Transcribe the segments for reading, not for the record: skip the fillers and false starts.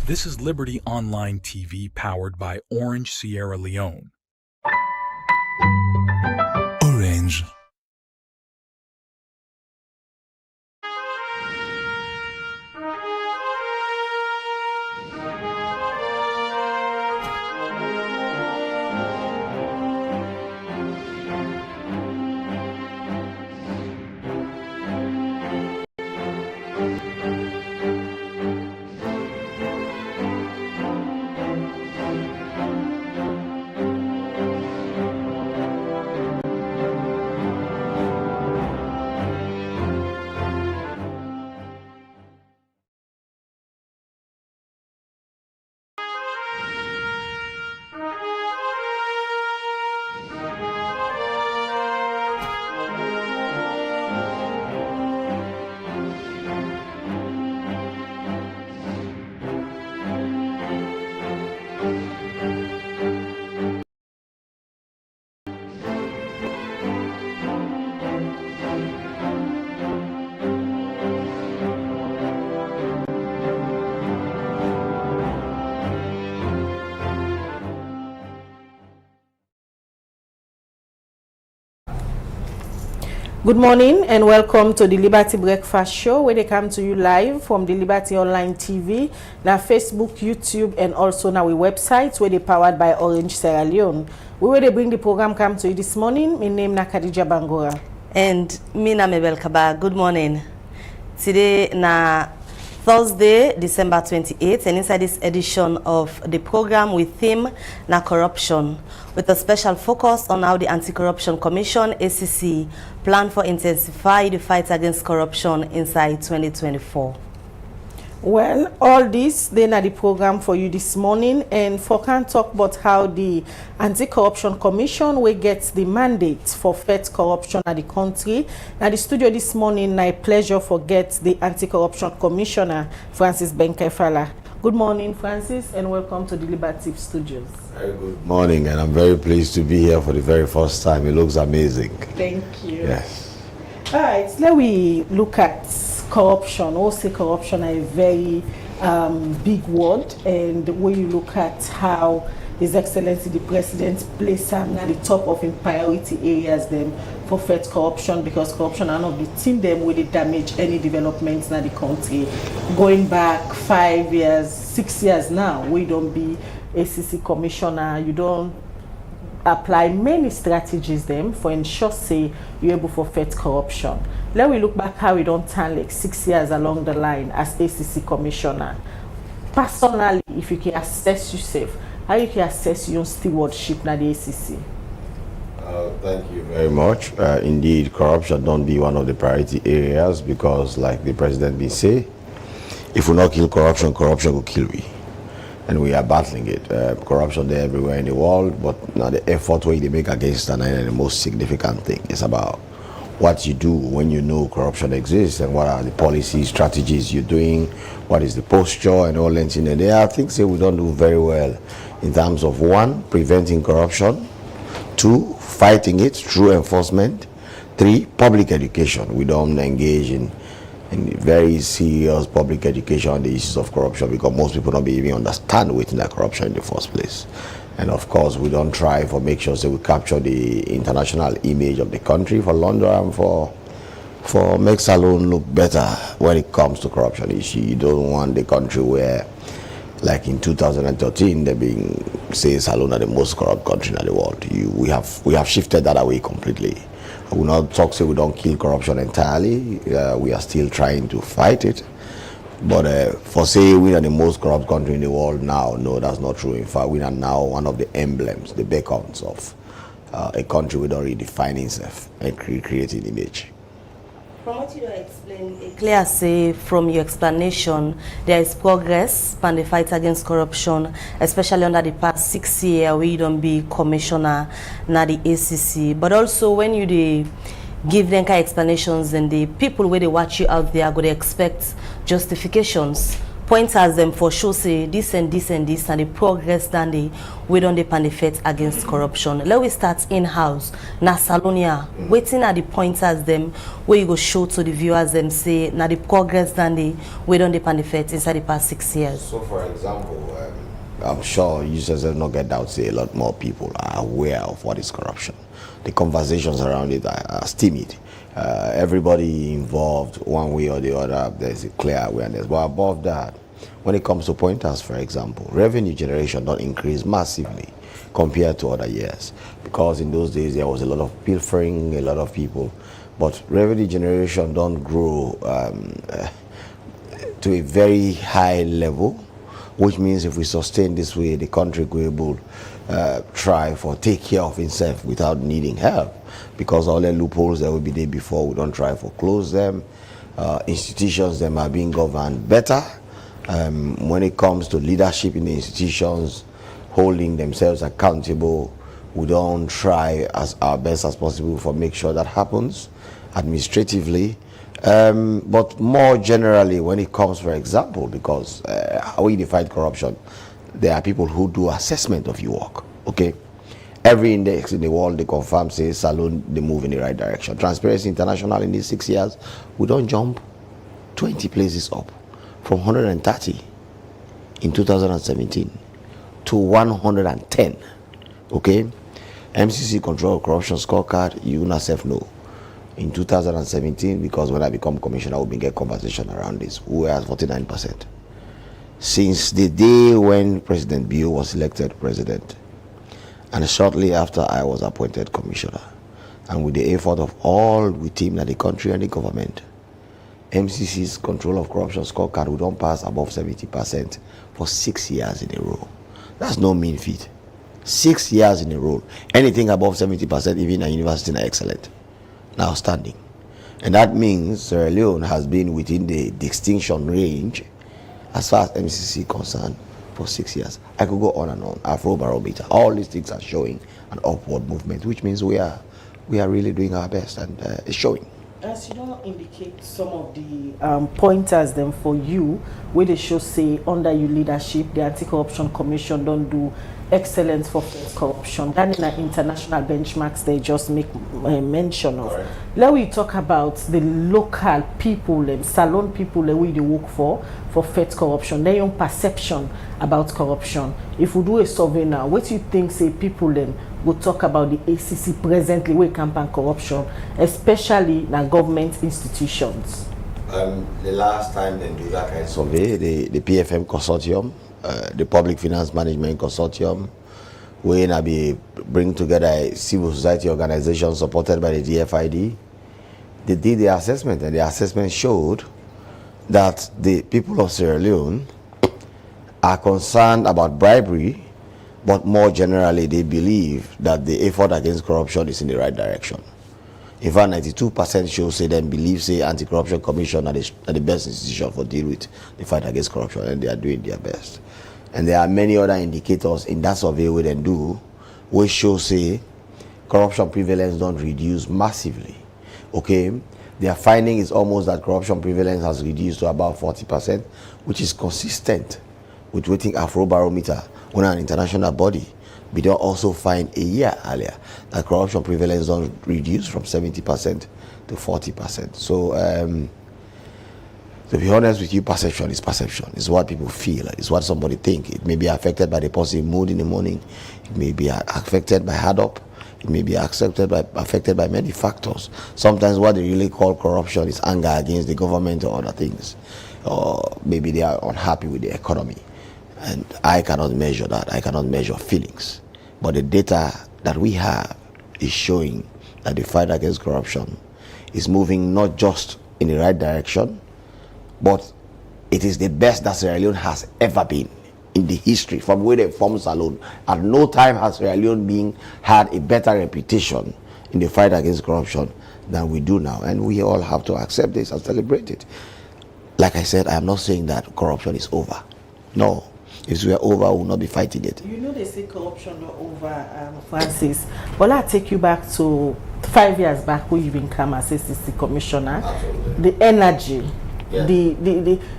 This is Liberty Online TV powered by Orange Sierra Leone. Orange. Good morning and welcome to the Liberty Breakfast Show, where they come to you live from the Liberty Online TV, now Facebook, YouTube, and also now our website, where they powered by Orange Sierra Leone. We will bring the program come to you this morning. My name is Khadija Bangora. And me na Mabel Kaba. Good morning. Today na Thursday, December 28th, and inside this edition of the program with theme na corruption, with a special focus on how the Anti-Corruption Commission, ACC, plan for intensify the fight against corruption inside 2024. Well, all this, then are the program for you this morning, and for can talk about how the Anti-Corruption Commission will get the mandate for fight corruption at the country. Now, the studio this morning, my pleasure for get the Anti-Corruption Commissioner, Francis Benkefala. Good morning, Francis, and welcome to the Liberty Studios. Very good morning, and I'm very pleased to be here for the very first time. It looks amazing. Thank you. Yes. All right, let we look at corruption. Also, corruption is a very big word, and when you look at how His Excellency the President placed them at the top of in priority areas them for fight corruption, because corruption are not the team them where they damage any developments in the country. Going back 5 years, 6 years now, we don't be ACC commissioner, you don't apply many strategies them for ensure say you're able to fight corruption. Let we look back how we don't turn like 6 years along the line as ACC commissioner. Personally, if you can assess yourself, how you can assess your stewardship na the ACC? Thank you very much. Indeed, corruption don't be one of the priority areas, because like the president be say, if we not kill corruption, corruption will kill we. And we are battling it. Corruption there everywhere in the world, but now the effort way they make against it is the most significant thing. It's about what you do when you know corruption exists, and what are the policies, strategies you're doing, what is the posture and all that. And there are things that we don't do very well in terms of, one, preventing corruption, two, fighting it through enforcement, three, public education. We don't engage in very serious public education on the issues of corruption, because most people don't even understand within that corruption in the first place. And of course, we don't try for make sure that we capture the international image of the country for London and for make Salone look better when it comes to corruption issue. You don't want the country where, like in 2013, they being say Salone are the most corrupt country in the world. We have shifted that away completely. We will not talk say we don't kill corruption entirely. We are still trying to fight it. But for say we are the most corrupt country in the world now, no, that's not true. In fact, we are now one of the emblems, the beacons of a country we don't redefine itself and creating image. From what you don't explain, it clear say from your explanation, there is progress on the fight against corruption, especially under the past 6 years where you don't be commissioner, not the ACC. But also when you give them kind of explanations, and the people where they watch you out there are going to expect justifications pointers them for sure say this and this and this and the progress than they we don't depend effect against corruption. Let we start in-house. Na Salonia, waiting at the pointers them where you go show to the viewers them say na the progress than they we don't depend effect inside the past 6 years. So for example, I'm sure users have not get out say a lot more people are aware of what is corruption. The conversations around it are timid. Everybody involved one way or the other, there's a clear awareness. But above that, when it comes to pointers, for example, revenue generation don't increase massively compared to other years, because in those days there was a lot of pilfering, a lot of people, but revenue generation don't grow to a very high level, which means if we sustain this way, the country will be able thrive or take care of itself without needing help, because all the loopholes that will be there before, we don't try to close them. Institutions them are being governed better. When it comes to leadership in the institutions, holding themselves accountable, we don't try as our best as possible for make sure that happens administratively. But more generally, when it comes, for example, because how we define corruption, there are people who do assessment of your work. Okay, every index in the world they confirm say Salone they move in the right direction. Transparency International in these 6 years, we don't jump 20 places up from 130 in 2017 to 110. Okay, MCC control corruption scorecard, you yourself know. In 2017, because when I become commissioner, we've been getting conversation around this, we were at 49%. Since the day when President Bio was elected president, and shortly after I was appointed commissioner, and with the effort of all within the country and the government, MCC's control of corruption scorecard, we don't pass above 70% for 6 years in a row. That's no mean feat. 6 years in a row. Anything above 70%, even a university, are excellent. Now standing. And that means Sierra Leone has been within the distinction range as far as MCC concerned for 6 years. I could go on and on. Afrobarometer, all these things are showing an upward movement, which means we are really doing our best, and it's showing. As you don't indicate some of the pointers then for you, where they should say under your leadership, the Anti-Corruption Commission don't do excellence for corruption. Then in the international benchmarks they just make mention of. Right. Let we talk about the local people, Salone people that we work for faith corruption, their own perception about corruption. If we do a survey now, what do you think say people then will talk about the ACC presently with campaign corruption, especially in government institutions? The last time they do that kind of survey, the PFM consortium, the Public Finance Management Consortium, where be bring together a civil society organization supported by the DFID. They did the assessment, and the assessment showed that the people of Sierra Leone are concerned about bribery, but more generally they believe that the effort against corruption is in the right direction. In fact, 92% show say them believe say Anti-Corruption Commission are the best institution for deal with the fight against corruption, and they are doing their best. And there are many other indicators in that survey we then do, which show say corruption prevalence don't reduce massively. Okay, their finding is almost that corruption prevalence has reduced to about 40%, which is consistent with waiting Afrobarometer, when an international body. We don't also find a year earlier that corruption prevalence don't reduce from 70% to 40%. So, to be honest with you, perception is perception. It's what people feel. It's what somebody think. It may be affected by the positive mood in the morning. It may be affected by hard up. It may be affected by many factors. Sometimes what they really call corruption is anger against the government or other things. Or maybe they are unhappy with the economy. And I cannot measure that. I cannot measure feelings. But the data that we have is showing that the fight against corruption is moving not just in the right direction, but it is the best that Sierra Leone has ever been in the history from where they formed Salone. At no time has Sierra Leone had a better reputation in the fight against corruption than we do now. And we all have to accept this and celebrate it. Like I said, I am not saying that corruption is over. No. If we are over, we will not be fighting it. You know they say corruption not over, Francis. But I'll take you back to 5 years back when you became as ACC commissioner. Absolutely. The energy Yes.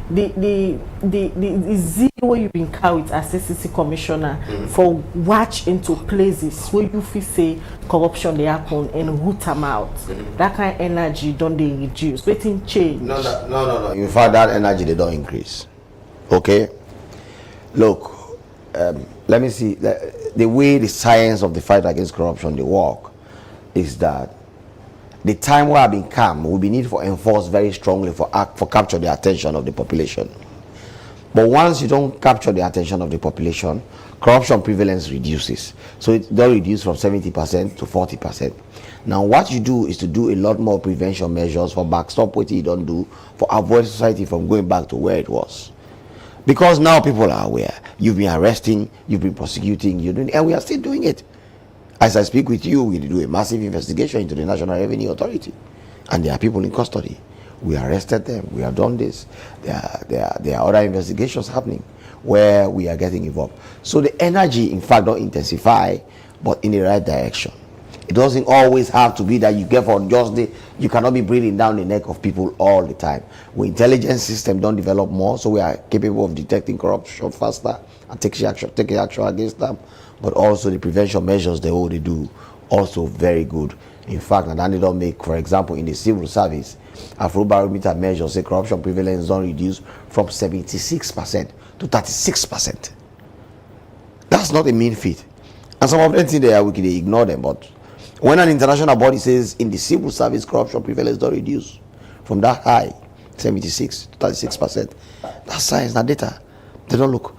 The zeal where you been carried as ACC commissioner for watch into places where you feel say corruption they happen and root them out. That kind of energy don't they reduce? Waiting change. No. In fact, that energy they don't increase. Okay. Look, let me see. The way the science of the fight against corruption they work is that the time where I've been calm will be needed for enforce very strongly for capture the attention of the population. But once you don't capture the attention of the population, corruption prevalence reduces. So it does reduce from 70% to 40%. Now what you do is to do a lot more prevention measures for backstop what you don't do for avoid society from going back to where it was. Because now people are aware. You've been arresting, you've been prosecuting, and we are still doing it. As I speak with you, we do a massive investigation into the National Revenue Authority, and there are people in custody. We arrested them. We have done this. There are other investigations happening where we are getting involved. So the energy, in fact, don't intensify, but in the right direction. It doesn't always have to be that you get for just you cannot be breathing down the neck of people all the time. Our intelligence system don't develop more, so we are capable of detecting corruption faster and taking action against them. But also the prevention measures they already do also very good. In fact, and they don't make, for example, in the civil service, Afrobarometer measures say corruption prevalence don't reduce from 76% to 36%. That's not a mean feat. And some of them think they are wicked, they ignore them. But when an international body says in the civil service corruption prevalence don't reduce from that high, 76 to 36%, that's science, not data. They don't look.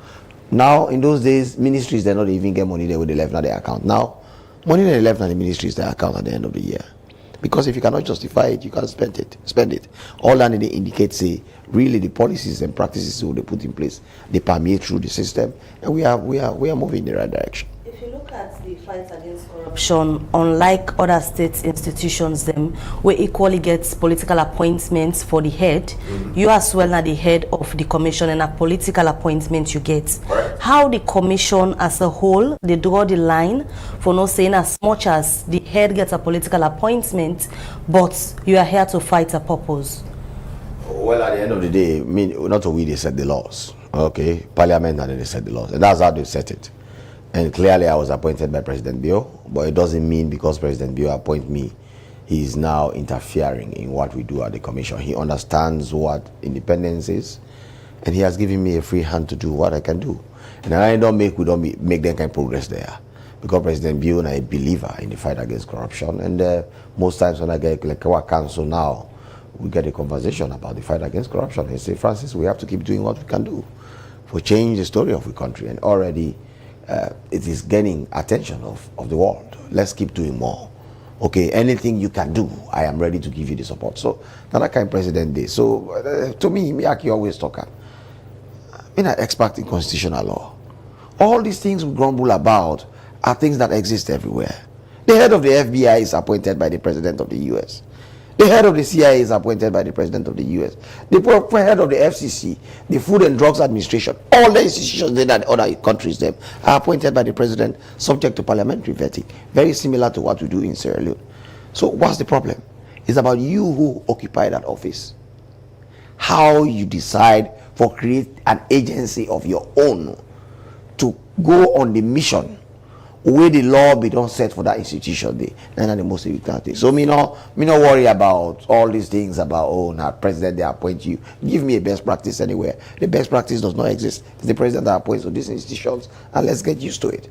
Now, in those days, ministries, they don't even get money there with the left on their account. Now, money they left on the ministries, their account at the end of the year. Because if you cannot justify it, you can't spend it. All that they indicate, say, really the policies and practices they put in place, they permeate through the system, and we are moving in the right direction. If you look at the fight against corruption, unlike other state institutions, them we equally get political appointments for the head. You as well are the head of the commission, and a political appointment you get. Right. How the commission as a whole they draw the line for not saying as much as the head gets a political appointment, but you are here to fight a purpose. Well, at the end of the day, not we they set the laws. Okay, Parliament and they set the laws, and that's how they set it. And clearly I was appointed by President Bio, but it doesn't mean because President Bio appointed me, he is now interfering in what we do at the commission. He understands what independence is, and he has given me a free hand to do what I can do. And we don't make that kind of progress there. Because President Bio is a believer in the fight against corruption, and most times when I get like our council now, we get a conversation about the fight against corruption. He say, Francis, we have to keep doing what we can do for change the story of the country, and already it is gaining attention of the world. Let's keep doing more. Okay, anything you can do, I am ready to give you the support. So, that kind of president day. So, to me, Miyaki always talk. I'm an expert in constitutional law. All these things we grumble about are things that exist everywhere. The head of the FBI is appointed by the president of the U.S. The head of the CIA is appointed by the president of the U.S. The head of the FCC, the Food and Drugs Administration, all the institutions in other countries them are appointed by the president, subject to parliamentary vetting, very similar to what we do in Sierra Leone. So what's the problem? It's about you who occupy that office. How you decide for create an agency of your own to go on the mission where the law be done set for that institution day. Then the most important thing. So me no worry about all these things about now president they appoint you. Give me a best practice anywhere. The best practice does not exist. It's the president that appoints to these institutions, and let's get used to it.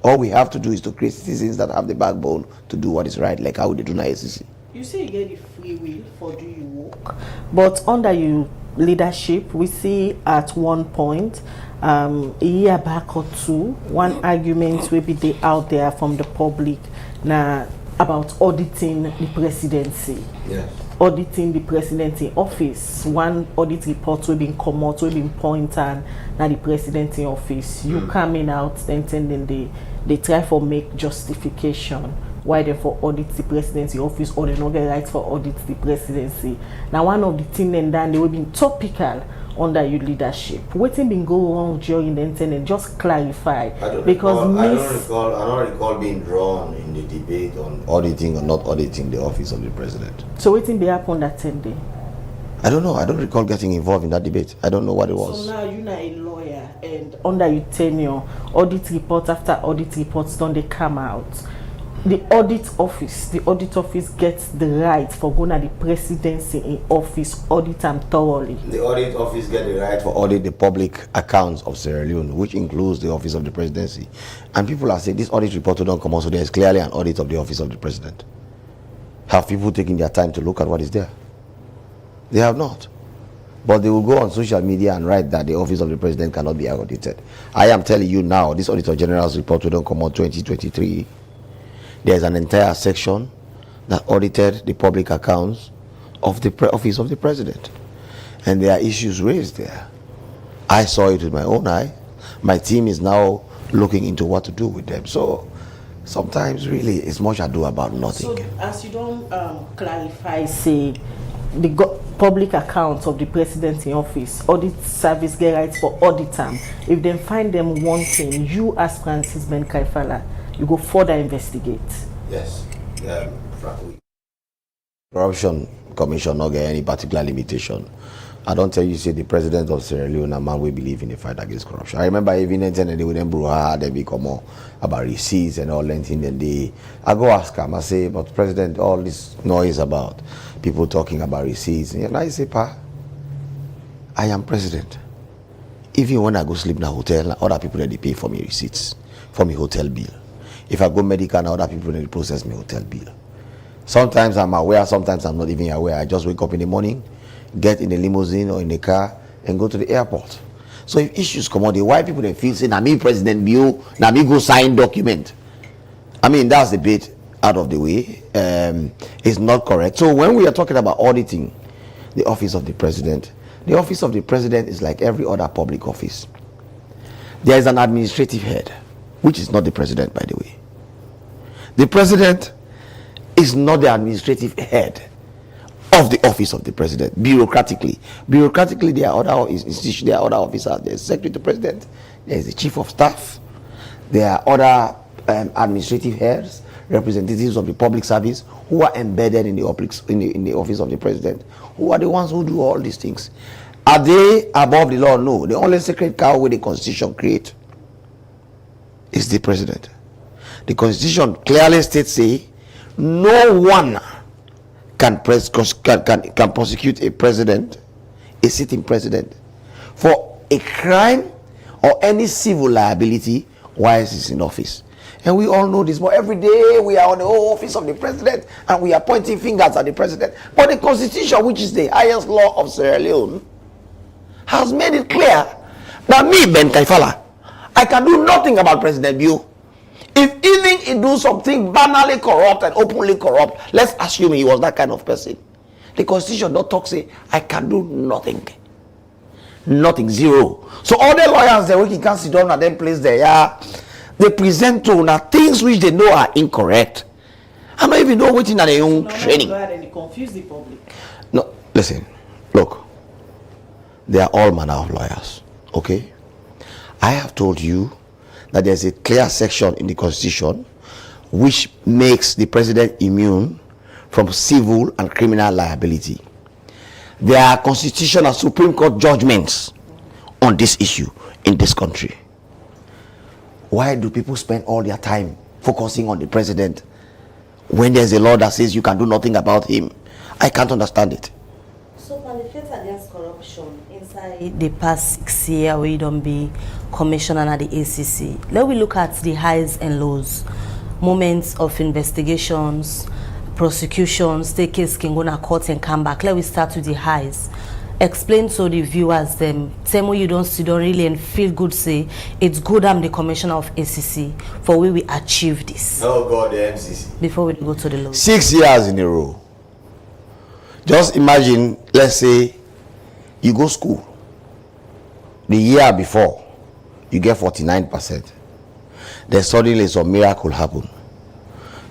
All we have to do is to create citizens that have the backbone to do what is right, like how they do now ACC. You say you get the free will for do you work, but under your leadership, we see at one point, a year back or two, one argument will be out there from the public now about auditing the presidency. Yes. Auditing the presidency office. One audit report will be come out, will be pointed now the presidency office. You coming out then they try for make justification why they for audit the presidency office or they not get right for audit the presidency. Now one of the things then they will be topical under your leadership. Waiting been go wrong during the internet, just clarify. I don't recall being drawn in the debate on auditing or not auditing the office of the president. So waiting be happen that 10 day. I don't know. I don't recall getting involved in that debate. I don't know what it was. So now you're not a lawyer, and under your tenure, audit report after audit reports don't they come out? The audit office gets the right for going to the presidency in office, audit them thoroughly. The audit office gets the right for audit the public accounts of Sierra Leone, which includes the office of the presidency. And people are saying this audit report don't come out, so there is clearly an audit of the office of the president. Have people taken their time to look at what is there? They have not. But they will go on social media and write that the office of the president cannot be audited. I am telling you now, this Auditor General's report will don't come out 2023. There's an entire section that audited the public accounts of the office of the president. And there are issues raised there. I saw it with my own eye. My team is now looking into what to do with them. So sometimes really it's much ado about nothing. So as you don't clarify, say, the public accounts of the president in office, audit service get rights for audit them. If they find them wanting, you as Francis Ben Kaifala, you go further investigate. Yes. Corruption Commission not get any particular limitation. I don't tell you, say the president of Sierra Leone, a man we believe in the fight against corruption. I remember even attending they with them brouhaha, they become more about receipts and all that thing. And I go ask him, I say, but president, all this noise about people talking about receipts. And I say, Pa, I am president. Even when I go sleep in a hotel, other people that they pay for me receipts, for me hotel bill. If I go medical, other people that process me hotel bill. Sometimes I'm aware, sometimes I'm not even aware. I just wake up in the morning, get in a limousine or in a car, and go to the airport. So if issues come out, why people they feel say, "Na me president bill, na me go sign document." I mean, that's the bit out of the way. It's not correct. So when we are talking about auditing the office of the president is like every other public office. There is an administrative head, which is not the president, by the way. The president is not the administrative head of the office of the president. Bureaucratically, there are other institutions, there are other officers. There is secretary to the president, there is the chief of staff, there are other administrative heads, representatives of the public service who are embedded in the office of the president, who are the ones who do all these things. Are they above the law? No. The only sacred cow with the constitution create is the president. The constitution clearly states, say, no one can prosecute a president, a sitting president, for a crime or any civil liability while he's in office. And we all know this, but every day we are on the whole office of the president and we are pointing fingers at the president. But the constitution, which is the highest law of Sierra Leone, has made it clear that me, Ben Kaifala, I can do nothing about President Biu. If even he do something banally corrupt and openly corrupt, let's assume he was that kind of person. The constitution don't talk, say, I can do nothing. Nothing, zero. So all the lawyers that we can sit down at them place there, yeah, they present to now things which they know are incorrect. I don't even know waiting at their own training. They confuse the public. No, listen, look, they are all manner of lawyers, okay? I have told you that there's a clear section in the constitution which makes the president immune from civil and criminal liability. There are constitutional Supreme Court judgments on this issue in this country. Why do people spend all their time focusing on the president when there's a law that says you can do nothing about him? I can't understand it. So, on the fight against corruption inside the past 6 years, we don't be commissioner at the ACC. Let we look at the highs and lows, moments of investigations, prosecutions, take case can go to court and come back. Let we start with the highs. Explain to the viewers them. Tell me you don't really and feel good. Say it's good. I'm the commissioner of ACC for where we achieve this. Oh God, the MCC. Before we go to the lows. 6 years in a row. Just imagine, let's say you go school. The year before, you get 49%. Then suddenly some miracle happen.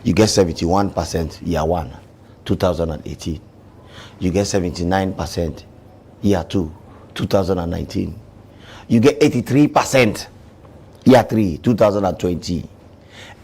You get 71% year 1, 2018. You get 79% year 2, 2019. You get 83% year 3, 2020.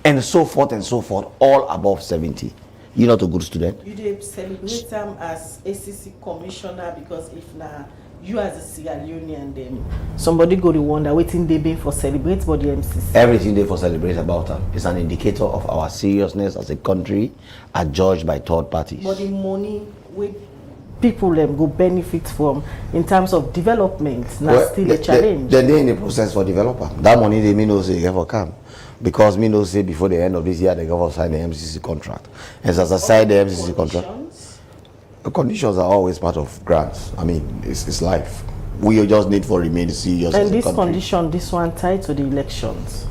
And so forth, all above 70. You're not a good student. You did celebrate them as ACC commissioner because if now you as a Sierra Leonean them somebody go to wonder waiting they be for celebrate but the MCC. Everything they for celebrate about them is an indicator of our seriousness as a country, as judged by third parties. But the money with people them go benefit from in terms of development now still a challenge. They're in the process for developer. That money they mean no say ever come. Because me no say before the end of this year they go sign the MCC contract. And as I sign the MCC contract, the conditions are always part of grants. I mean, it's life. We just need for remain serious. And this condition, this one tied to the elections.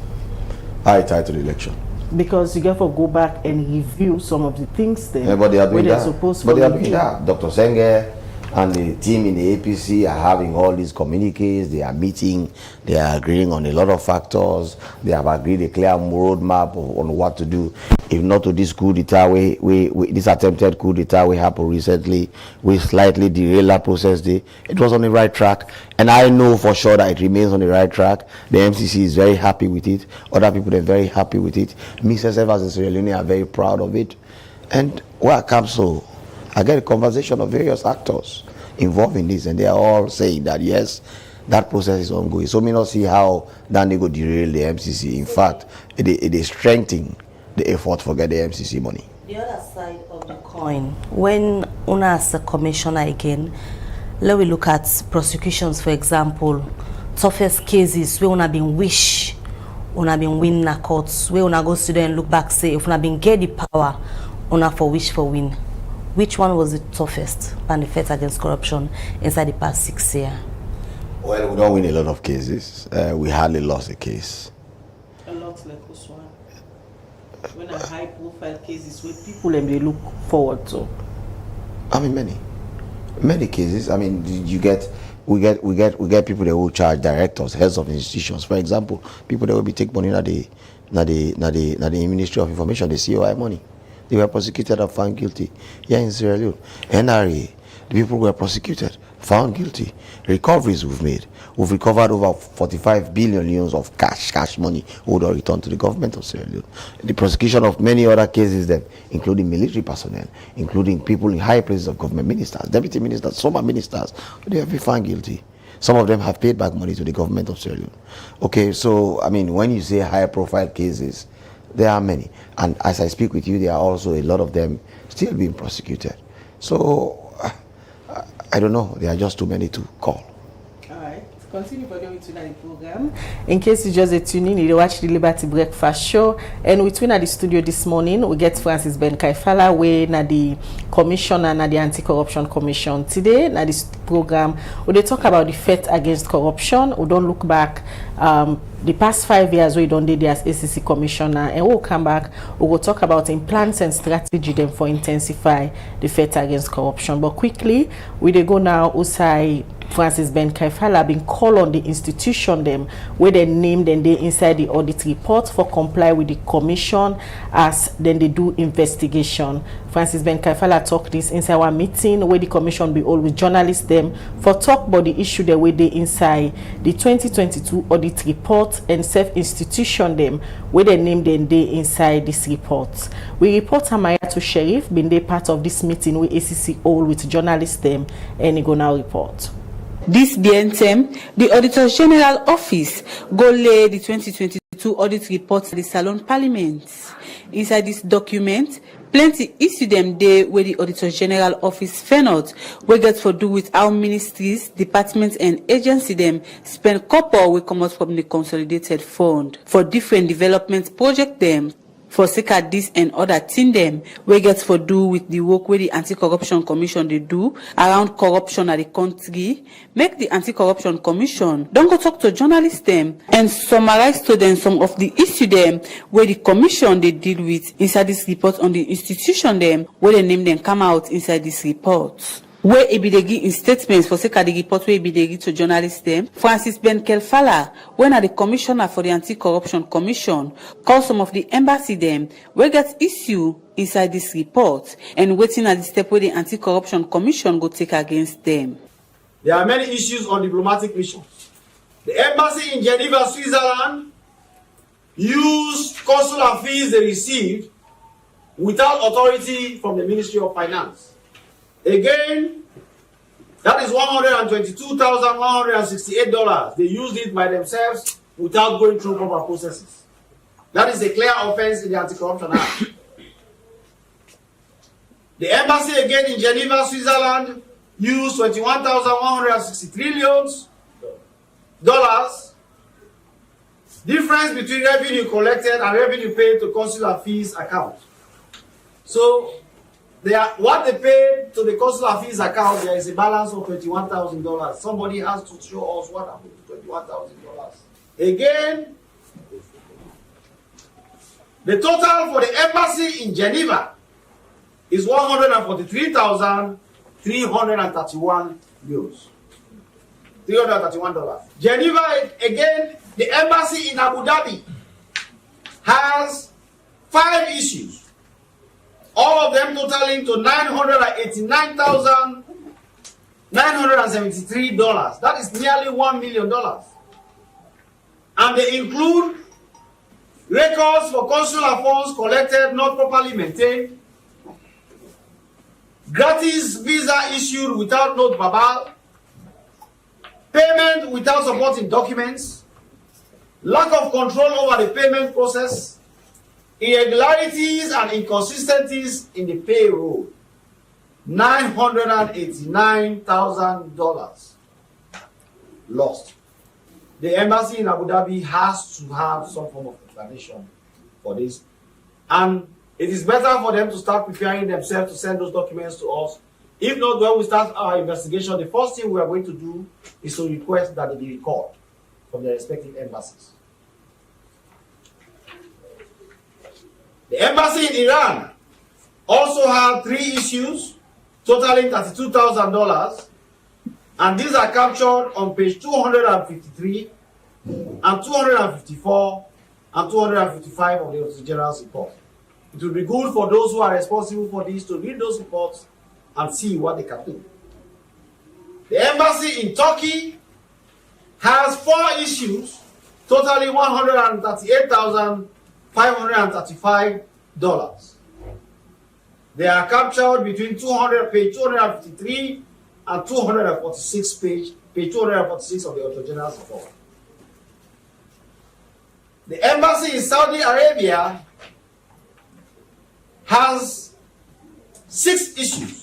I tied to the election. Because you get to go back and review some of the things there. But they are doing that. Supposed but to they are doing that. Dr. Senge and the team in the APC are having all these communiques. They are meeting. They are agreeing on a lot of factors. They have agreed a clear roadmap on what to do. If not to this coup d'etat, this attempted coup d'etat we happened recently, we slightly derailed that process. It was on the right track, and I know for sure that it remains on the right track. The MCC is very happy with it. Other people are very happy with it. Me, Evans and Sierra Leone are very proud of it. And where I come, so I get a conversation of various actors involved in this, and they are all saying that yes, that process is ongoing. So me not see how then they go derail the MCC. In fact, it is strengthening the effort for get the MCC money. The other side of the coin, when una as a commissioner again, let we look at prosecutions, for example, toughest cases where una been wish, una been win na courts, where una go to there and look back say if una been get the power, una for wish for win. Which one was the toughest and the fight against corruption inside the past 6 years? Well, we don't win a lot of cases. We hardly lost a case. A lot like this one. When a high profile cases where people they look forward to. I mean many cases. I mean we get people that will charge directors, heads of institutions. For example, people that will be take money na the Ministry of Information, the COI money. They were prosecuted and found guilty. Here in Sierra Leone, NRA, the people were prosecuted, found guilty. Recoveries we've made. We've recovered over 45 billion of cash money we would have returned to the government of Sierra Leone. The prosecution of many other cases, them, including military personnel, including people in high places of government, ministers, deputy ministers, summer ministers, they have been found guilty. Some of them have paid back money to the government of Sierra Leone. Okay, so, I mean, when you say high profile cases, there are many. And as I speak with you, there are also a lot of them still being prosecuted. So, I don't know. There are just too many to call. All right. Continue for the program. In case you just tune in, you watch the Liberty Breakfast Show. And with me at the studio this morning, we get Francis Ben Kaifala, we na the commissioner na the Anti-Corruption Commission. Today, na this program, we talk about the fight against corruption. We don't look back the past 5 years we don't did as ACC commissioner, and we'll come back. We will talk about plans and strategy them for intensify the fight against corruption. But quickly, we dey go now. Usai Francis Ben Kaifala been called on the institution them where they named and they inside the audit report for comply with the commission as then they do investigation. Francis Ben Kaifala talk this inside our meeting where the commission be all with journalists them for talk about the issue that way they inside the 2022 audit report and self-institution them where they named and they inside this report. We report Amaya to Sheriff been they part of this meeting with ACC all with journalists them and he go now report. This BNTM, the Auditor General Office, go lay the 2022 audit report to the Salon Parliament. Inside this document, plenty issue them day where the Auditor General Office fennot, we get for do with our ministries, departments and agency them spend couple we come out from the consolidated fund for different development project them. For sake of this and other thing them, we get for do with the work where the Anti-Corruption Commission they do around corruption at the country, make the Anti-Corruption Commission don't go talk to journalists them and summarize to them some of the issue them where the commission they deal with inside this report on the institution them where the name them come out inside this report. Where Ebidegi in statements for sake of the report where Ebidegi to journalists them, Francis Ben Kaifala, when are the commissioner for the Anti-Corruption Commission, call some of the embassy them, where get issue inside this report, and waiting at the step where the Anti-Corruption Commission go take against them. There are many issues on diplomatic missions. The embassy in Geneva, Switzerland, used consular fees they received without authority from the Ministry of Finance. Again, that is $122,168. They used it by themselves without going through proper processes. That is a clear offense in the Anti-Corruption Act. The embassy again in Geneva, Switzerland, used $21,163 dollars. Difference between revenue collected and revenue paid to consular fees account. So, what they paid to the consular fees account, there is a balance of $21,000. Somebody has to show us what happened to $21,000. Again, the total for the embassy in Geneva is $143,331 euros. $331. Geneva, again, the embassy in Abu Dhabi has 5 issues, all of them totaling to $989,973. That is nearly $1 million. And they include records for consular funds collected not properly maintained, gratis visa issued without note verbal, payment without supporting documents, lack of control over the payment process, irregularities and inconsistencies in the payroll. $989,000 lost. The embassy in Abu Dhabi has to have some form of explanation for this. And it is better for them to start preparing themselves to send those documents to us. If not, when we start our investigation, the first thing we are going to do is to request that they be recalled from their respective embassies. The embassy in Iran also had 3 issues totaling $32,000, and these are captured on page 253 and 254 and 255 of the Auditor General's report. It will be good for those who are responsible for this to read those reports and see what they can do. The embassy in Turkey has 4 issues totaling $138,535. They are captured between page 253 and 246 page 246 of the Auditor General's report. The embassy in Saudi Arabia has 6 issues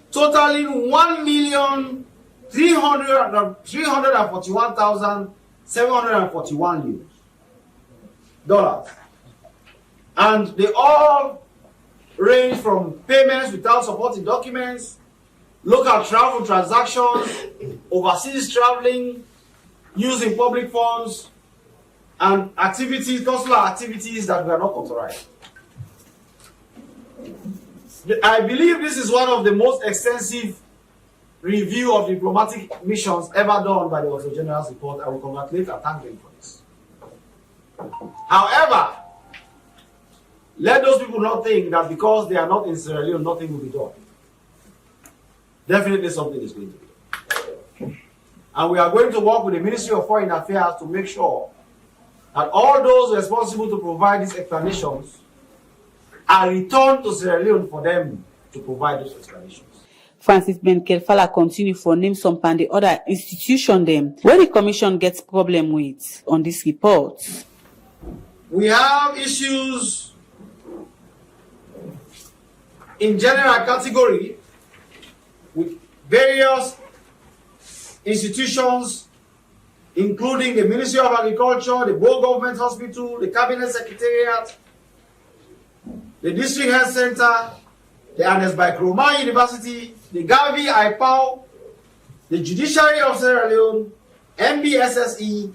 totaling $1,341,741 dollars, and they all range from payments without supporting documents, local travel transactions, overseas traveling, using public funds, and activities, consular activities that were not authorized. I believe this is one of the most extensive review of diplomatic missions ever done by the Auditor General's report. I will congratulate and thank them for this. However, let those people not think that because they are not in Sierra Leone, nothing will be done. Definitely something is going to be done. And we are going to work with the Ministry of Foreign Affairs to make sure that all those responsible to provide these explanations are returned to Sierra Leone for them to provide those explanations. Francis Ben-Kelfala continue for name some and the other institution them where the commission gets problem with on this report. We have issues in general category with various institutions, including the Ministry of Agriculture, the Board Government Hospital, the Cabinet Secretariat, the District Health Center, the Anes Kroma University, the Gavi IPAO, the Judiciary of Sierra Leone, MBSSE.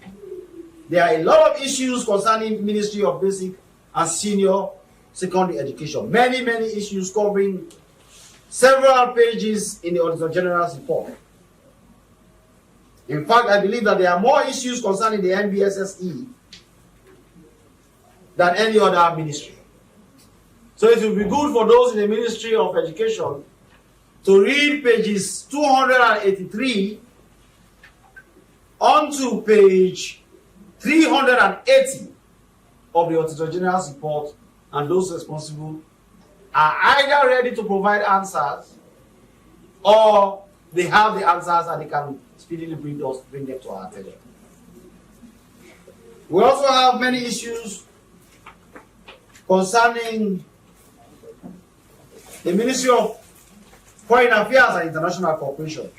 There are a lot of issues concerning Ministry of Basic and Senior Secondary Education. Many issues covering several pages in the Auditor General's report. In fact, I believe that there are more issues concerning the MBSSE than any other ministry. So it will be good for those in the Ministry of Education to read pages 283 onto page 380 of the Auditor General's report and those responsible are either ready to provide answers or they have the answers and they can speedily bring them to our attention. We also have many issues concerning the Ministry of Foreign Affairs and International Cooperation.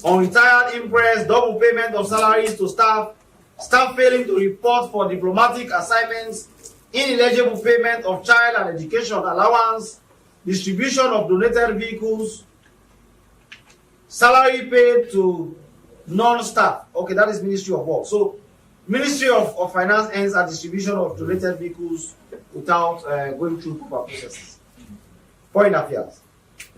Unretired impress, double payment of salaries to staff, staff failing to report for diplomatic assignments, ineligible payment of child and education allowance, distribution of donated vehicles, salary paid to non-staff. Okay, that is Ministry of Work. So, Ministry of Finance ends at distribution of donated vehicles without going through proper processes. Foreign Affairs.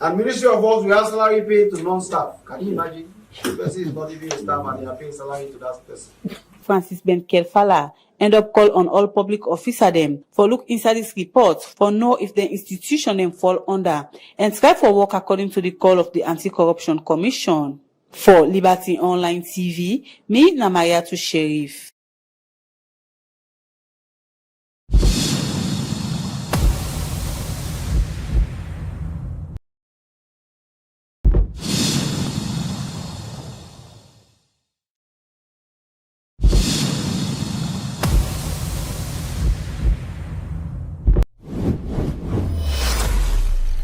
And Ministry of Works, we have salary paid to non-staff. Can you imagine? The person is not even a staff and they are paying salary to that person. Francis Ben Kelfala end up call on all public officer them for look inside this report for know if the institution them fall under and try for work according to the call of the Anti-Corruption Commission. For Liberty Online TV, me na Maria to Sheriff.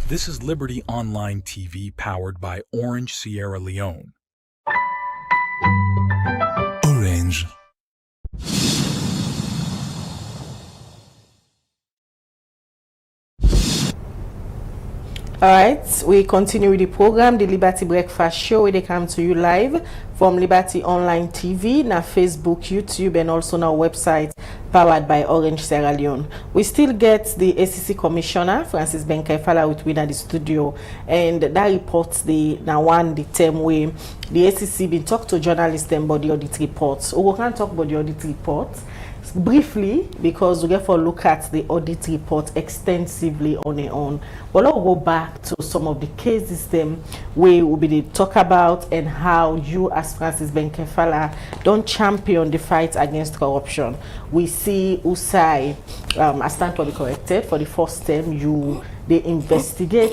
This is Liberty Online TV powered by Orange Sierra Leone. Orange. All right, we continue with the program, the Liberty Breakfast Show, where they come to you live from Liberty Online TV, na Facebook, YouTube, and also na website powered by Orange Sierra Leone. We still get the ACC Commissioner, Francis Ben Kelfala, with me at the studio, and that reports the term way the ACC been talk to journalists about the audit reports. We can talk about the audit reports briefly because we get for look at the audit report extensively on their own. But let's go back to some of the cases them we will be talk about and how you as Francis Ben Kelfala don't champion the fight against corruption. We see Usai, I stand to be corrected, for the first time they investigate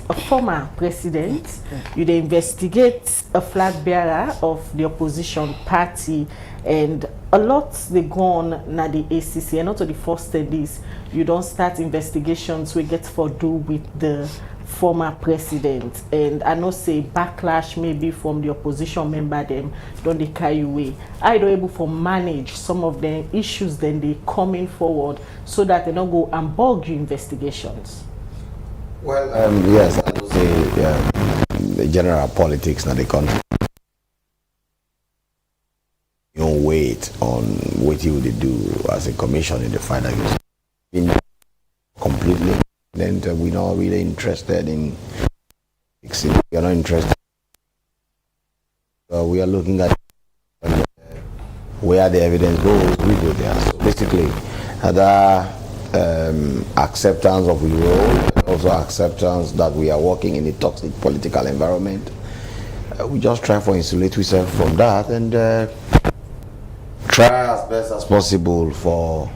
a former president, they investigate a flag bearer of the opposition party, and a lot they go on na the ACC, and not the first time this, you don't start investigations we get for do with the former president, and I know say backlash maybe from the opposition member them don't they carry away. I don't able to manage some of the issues then they coming forward so that they don't go and bog you investigations. Well, yes, I would say the general politics in the country. You don't wait on what you would do as a commission in the fight against completely. Then we're not really interested in fixing. We are not interested. We are looking at where the evidence goes. We go there. So basically, the acceptance of the role, also acceptance that we are working in a toxic political environment. We just try to insulate ourselves from that and try as best as possible for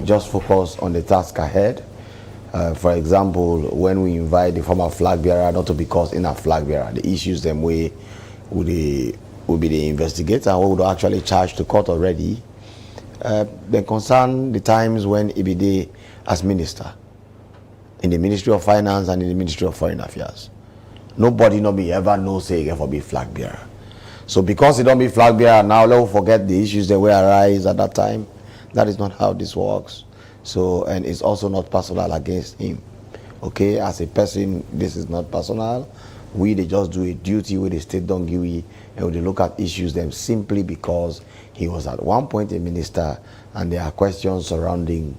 just focus on the task ahead. For example, when we invite the former flag bearer, not to because in a flag bearer, the issues them way would be the investigator who would actually charge to court already. They concern the times when he be there as minister in the Ministry of Finance and in the Ministry of Foreign Affairs. Nobody no be ever know say he for be flag bearer. So because he don't be flag bearer now, let's forget the issues that will arise at that time. That is not how this works. So, and it's also not personal against him. Okay, as a person, this is not personal. They just do a duty with the state don't give we, and they look at issues them simply because he was at one point a minister, and there are questions surrounding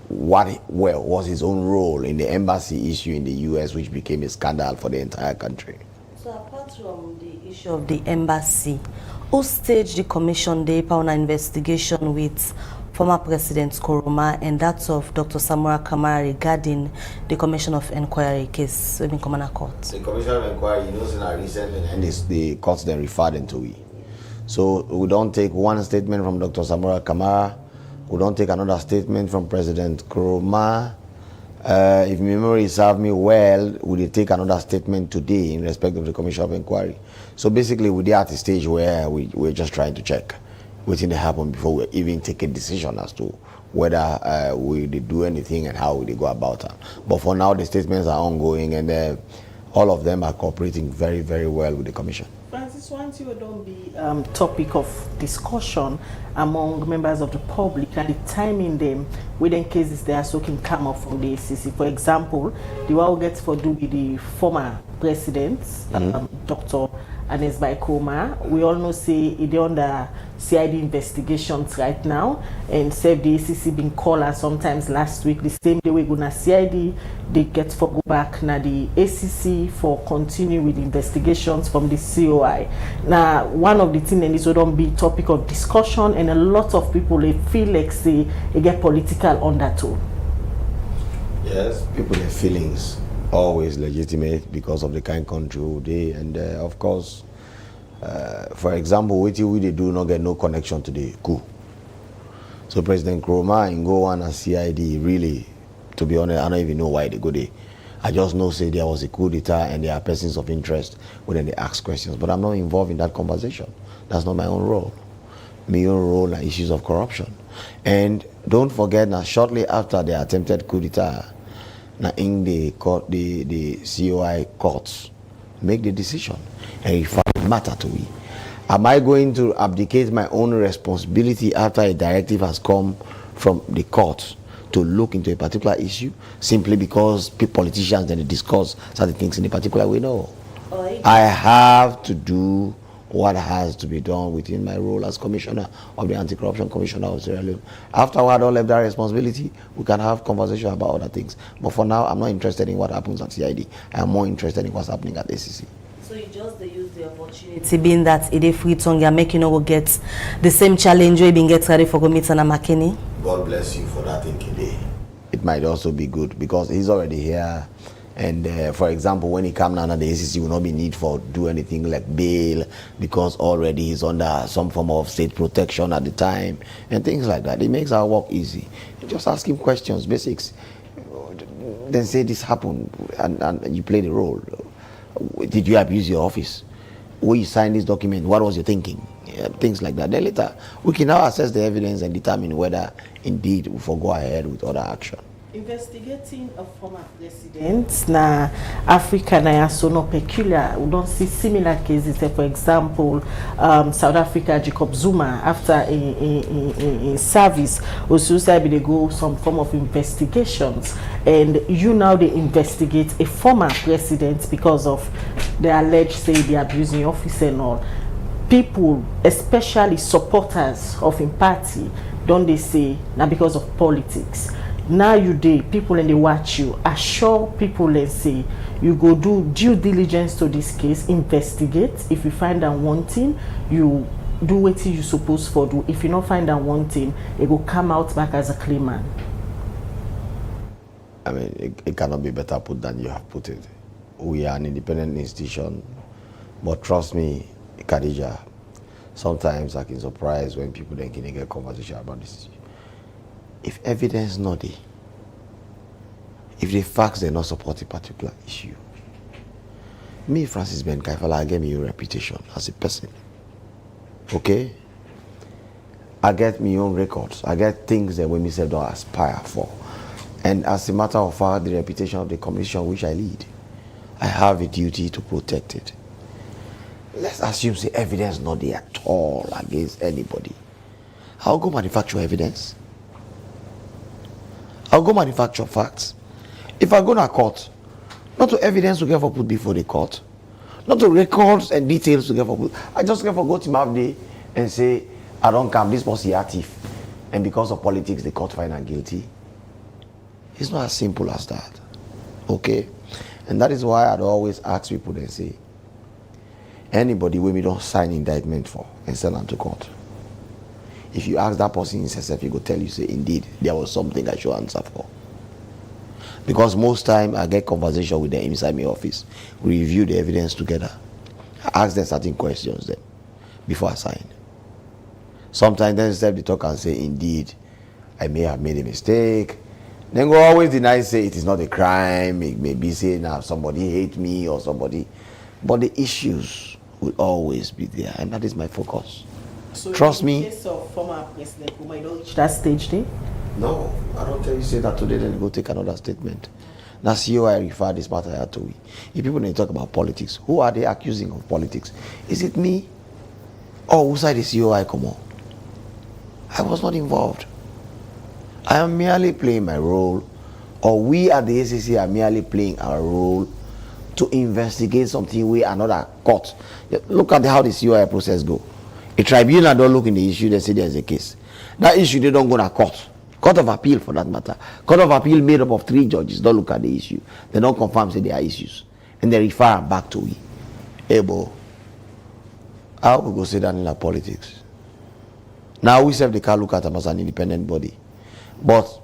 what was his own role in the embassy issue in the US, which became a scandal for the entire country. So apart from the issue of the embassy, who staged the commission day on an investigation with former President Koroma and that of Dr. Samura Kamara regarding the Commission of Inquiry case in Commander Court? The Commission of Inquiry, you know, recently, and the courts then referred into it. So we don't take one statement from Dr. Samora Kamara. We don't take another statement from President Nkrumah. If memory serves me well, we take another statement today in respect of the Commission of Inquiry. So basically, we're at a stage where we're just trying to check what thing happened before we even take a decision as to whether we do anything and how we go about it. But for now, the statements are ongoing, and all of them are cooperating very, very well with the Commission. Francis, once you don't be topic of discussion among members of the public and the timing them within cases they are so can come up from the ACC. For example, the one who gets for do with the former president, Dr. Anes Baikoma. We all know say they're under CID investigations right now, and save the ACC been called us sometimes last week. The same day we go na CID, they get for go back na the ACC for continue with investigations from the COI. Now, one of the things that this don't be topic of discussion, and a lot of people they feel like say they get political undertone. Yes, people have feelings. Always legitimate because of the kind country they, and of course, for example, what we they do not get no connection to the coup. So President Nkrumah and go on a CID, really, to be honest, I don't even know why they go there. I just know say there was a coup d'etat and there are persons of interest when they ask questions, but I'm not involved in that conversation. That's not my own role. My own role are issues of corruption. And don't forget now, shortly after the attempted coup d'etat, now in the court, the COI courts make the decision, and if it matter to me, am I going to abdicate my own responsibility after a directive has come from the court to look into a particular issue simply because politicians then discuss certain things in a particular way? No, I have to do what has to be done within my role as Commissioner of the Anti-Corruption Commission of Sierra Leone. Afterward, all of that responsibility, we can have conversation about other things. But for now, I'm not interested in what happens at CID. I'm more interested in what's happening at ACC. So you just use the opportunity, being that it is free tongue, you're making go get the same challenge you been get ready for go meet Anna McKinney. God bless you for that thinking day. It might also be good because he's already here. And for example, when he comes now, the ACC will not be need for do anything like bail because already he's under some form of state protection at the time and things like that. It makes our work easy. You just ask him questions, basics. Then say this happened and you play the role. Did you abuse your office? When you signed this document, what was your thinking? Things like that. Then later, we can now assess the evidence and determine whether indeed we go ahead with other action. Investigating a former president na Africa na so no peculiar. We don't see similar cases. For example, South Africa, Jacob Zuma, after a service, also said they go some form of investigations, and you now they investigate a former president because of the alleged say the abusing office and all. People, especially supporters of him party, don't they say now because of politics. Now you do people and they watch you, assure people and say you go do due diligence to this case, investigate. If you find them wanting, you do what you supposed for do. If you don't find them wanting, it will come out back as a clean man. I mean, it cannot be better put than you have put it. We are an independent institution, but trust me, Khadija, sometimes I can surprise when people then can get a conversation about this issue. If evidence not there, if the facts they not support a particular issue, me, Francis Ben Kaifala, I get me a reputation as a person. Okay? I get my own records. I get things that when me say don't aspire for. And as a matter of fact, the reputation of the commission which I lead, I have a duty to protect it. Let's assume the evidence not there at all against anybody. I'll go manufacture evidence. I'll go manufacture facts. If I go to court, not to evidence to get for put before the court, not to records and details to get for put. I just get for go to my day and say, I don't come, this was the thief. And because of politics, the court find her guilty. It's not as simple as that. Okay? And that is why I'd always ask people and say, anybody when we don't sign indictment for and send them to court. If you ask that person himself, he will tell you, say, indeed, there was something I should answer for. Because most time I get conversation with them inside my office. We review the evidence together. I ask them certain questions then. before I sign. Sometimes then step the talk and say, indeed, I may have made a mistake. Then go always deny, say it is not a crime. It may be saying now somebody hate me or somebody, but the issues will always be there, and that is my focus. So trust in me. the case of former President Kuma, you don't reach that stage there? No, I don't tell you say that today, then go take another statement. That's you I refer this matter to. If people need to talk about politics, who are they accusing of politics? Is it me? Or whose side is COI come on? I was not involved. I am merely playing my role, or we at the ACC are merely playing our role to investigate something we are not a court. Look at how the COI process go. A tribunal don't look in the issue, they say there's a case. That issue, they don't go to court. Court of appeal for that matter. Court of appeal made up of 3 judges, don't look at the issue. They don't confirm, say there are issues. And they refer back to we. Hey, boy, how we go sit down in our politics? Now we say they can't look at them as an independent body. But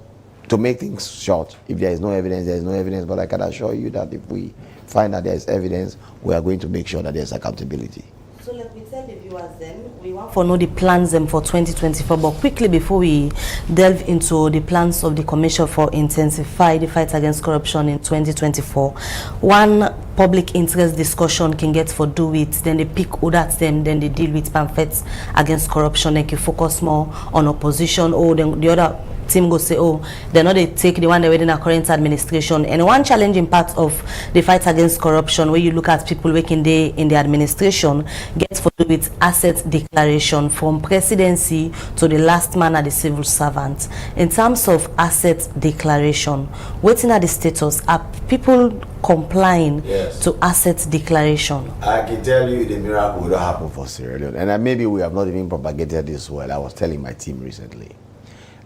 to make things short, if there is no evidence, there is no evidence. But I can assure you that if we find that there is evidence, we are going to make sure that there is accountability. So let me tell the viewers then, we want to know the plans for 2024, but quickly before we delve into the plans of the Commission for intensify the fight against corruption in 2024, one public interest discussion can get for do it, then they pick who that's them, then they deal with pamphlets against corruption, like you focus more on opposition, or then the other team go say, oh, they're not they take the one they're within a current administration. And one challenging part of the fight against corruption, where you look at people working there in the administration, gets to do with asset declaration from presidency to the last man at the civil servant. In terms of asset declaration, waiting at the status, are people complying to asset declaration? I can tell you the miracle will not happen for Sierra Leone. And maybe we have not even propagated this well. I was telling my team recently.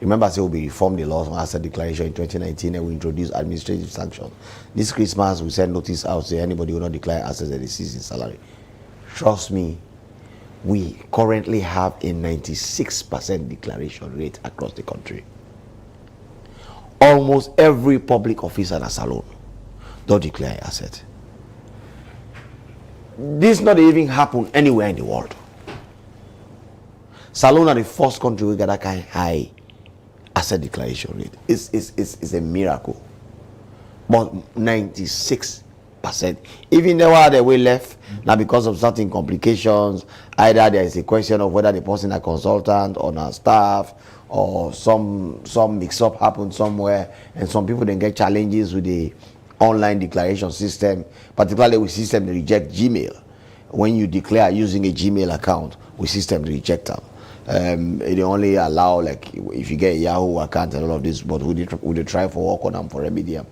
Remember, I said we reformed the laws on asset declaration in 2019 and we introduced administrative sanctions. This Christmas, we send notice out, say anybody will not declare assets that exceeds in salary. Trust me, we currently have a 96% declaration rate across the country. Almost every public officer in a salon don't declare asset. This not even happen anywhere in the world. Salon are the first country we got that kind of high asset declaration rate. It's a miracle. But 96%. Even there were the way left, now because of certain complications, either there is a question of whether the person is a consultant or a staff, or some mix-up happened somewhere, and some people then get challenges with the online declaration system, particularly with system that reject Gmail. When you declare using a Gmail account, with system reject them. It only allow, like, if you get a Yahoo account and all of this, but we try for work on them for remedium.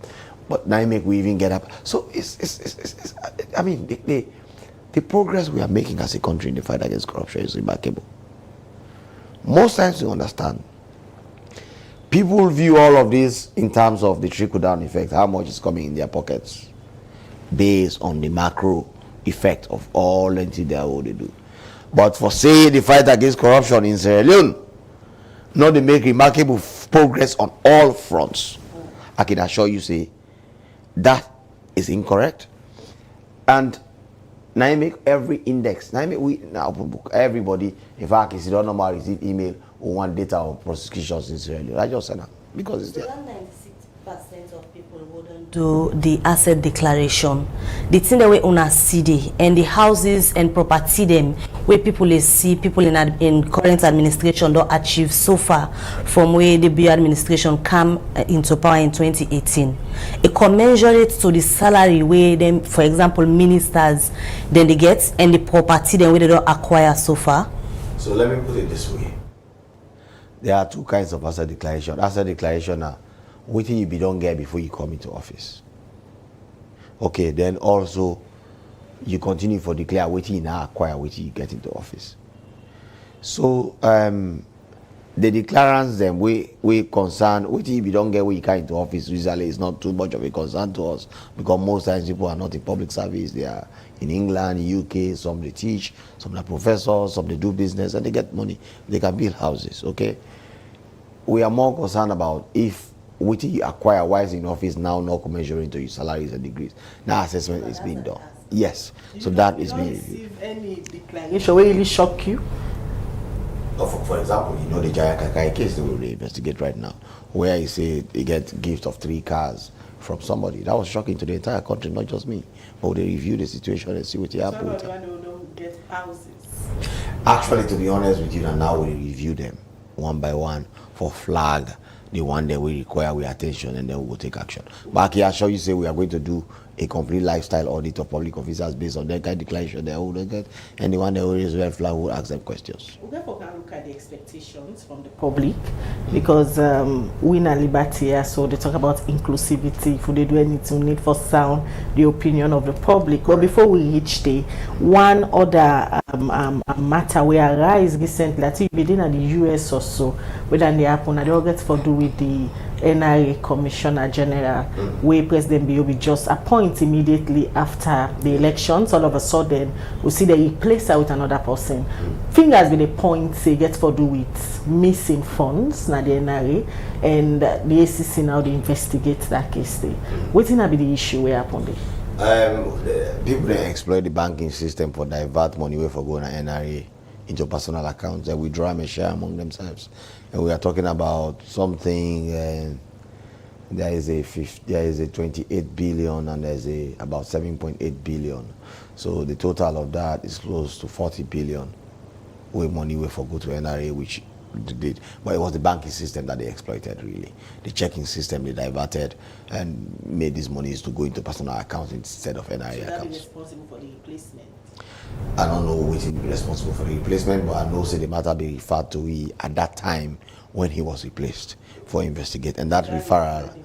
But now make we even get up. So it's I mean, the progress we are making as a country in the fight against corruption is remarkable. Most times you understand, people view all of this in terms of the trickle-down effect, how much is coming in their pockets, based on the macro effect of all the things they do. But for say the fight against corruption in Sierra Leone, not they make remarkable progress on all fronts. I can assure you, say that is incorrect. And now you make every index. Now you make we now open book. Everybody, in fact, if you don't normally receive email or want data of prosecutions in Sierra Leone, I just said that because it's there. 96% of people wouldn't do the asset declaration. The thing that we una see and the houses and property them where people see people in current administration don't achieve so far from where the BU administration come into power in 2018. It commensurate to the salary where them, for example, ministers then they get and the property then where they don't acquire so far. So let me put it this way. There are 2 kinds of asset declaration. Asset declaration are waiting you don't get before you come into office. Okay, then also you continue for declare waiting you now acquire waiting you get into office. So the declarants them we concern waiting you don't get when you come into office usually is not too much of a concern to us, because most times people are not in public service. They are in England, UK, some they teach, some are professors, some they do business and they get money. They can build houses, okay? We are more concerned about if what you acquire while in office now not commensurate to your salaries and degrees. Now assessment is being done. Yes. So that is being reviewed. Receive any declaration will really shock you? For example, you know the Jaya Kakai case they will investigate right now, where he said he get gift of 3 cars from somebody. That was shocking to the entire country, not just me. But they review the situation and see what happened. So don't get houses. Actually, to be honest with you, now we review them one by one for flag the one that we require with attention, and then we will take action. But I can assure you, say we are going to do a complete lifestyle audit of public officers based on their kind of declaration. They will get anyone that will raise red flag will ask them questions. We therefore can look at the expectations from the public, because we in Liberty here, so they talk about inclusivity. If they do anything, we need for sound the opinion of the public. But before we reach there, one other matter we arise recently, I think within the US or so, whether they happen, and they all get to do with the NRA Commissioner General, where President Biobi just appoint immediately after the elections. All of a sudden, we see they replace her with another person. Fingers with a point say get for do with missing funds na the NRA, and the ACC now they investigate that case. What will be the issue where happened? People they exploit the banking system for divert money away for going to NRA into personal accounts. They withdraw and share among themselves. And we are talking about something. There is a 28 billion and there's about 7.8 billion. So the total of that is close to 40 billion. Where money were for go to NRA, which they did, but it was the banking system that they exploited. Really, the checking system they diverted and made these monies to go into personal accounts instead of NRA accounts. Responsible for the replacement. I don't know who is responsible for the replacement, but I know say the matter be referred to he at that time when he was replaced for investigate, and that referral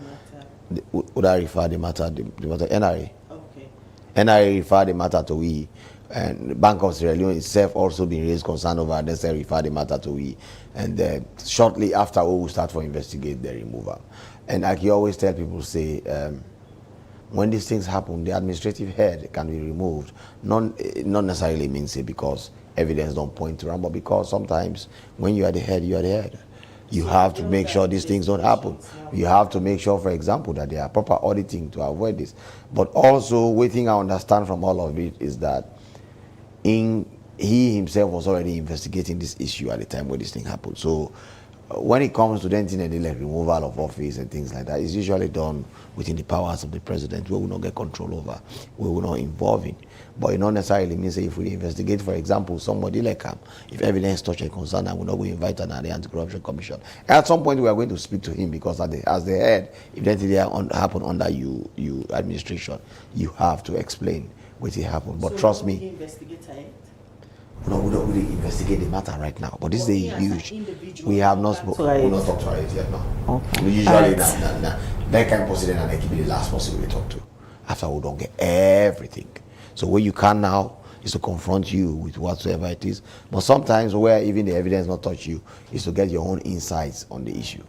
would I refer the matter NRA? Okay. NRA refer the matter to we, and the Bank of Sierra Leone itself also been raised concern over, and they refer the matter to we, and shortly after we will start to investigate the removal. And like you always tell people, say when these things happen, the administrative head can be removed. Not necessarily means it because evidence don't point to them, but because sometimes when you are the head, you are the head. You have to make sure these things don't happen. You have to make sure, for example, that there are proper auditing to avoid this. But also, one thing I understand from all of it is that he himself was already investigating this issue at the time when this thing happened. So when it comes to anything like removal of office and things like that, it's usually done within the powers of the president. We will not get control over, we will not involve in. But it not necessarily means that if we investigate, for example, somebody like him, if evidence touch and concern, we're not going to invite an Anti-Corruption Commission. At some point, we are going to speak to him because as the head, if anything happen under you administration, you have to explain what happened. But so trust me. No, we don't really investigate the matter right now. But this is a huge. We have not spoken. We not talked to it yet. No. Okay. We usually that kind of president and they keep it the last person we talk to. After we don't get everything. So what you can now is to confront you with whatsoever it is. But sometimes where even the evidence not touch you is to get your own insights on the issue.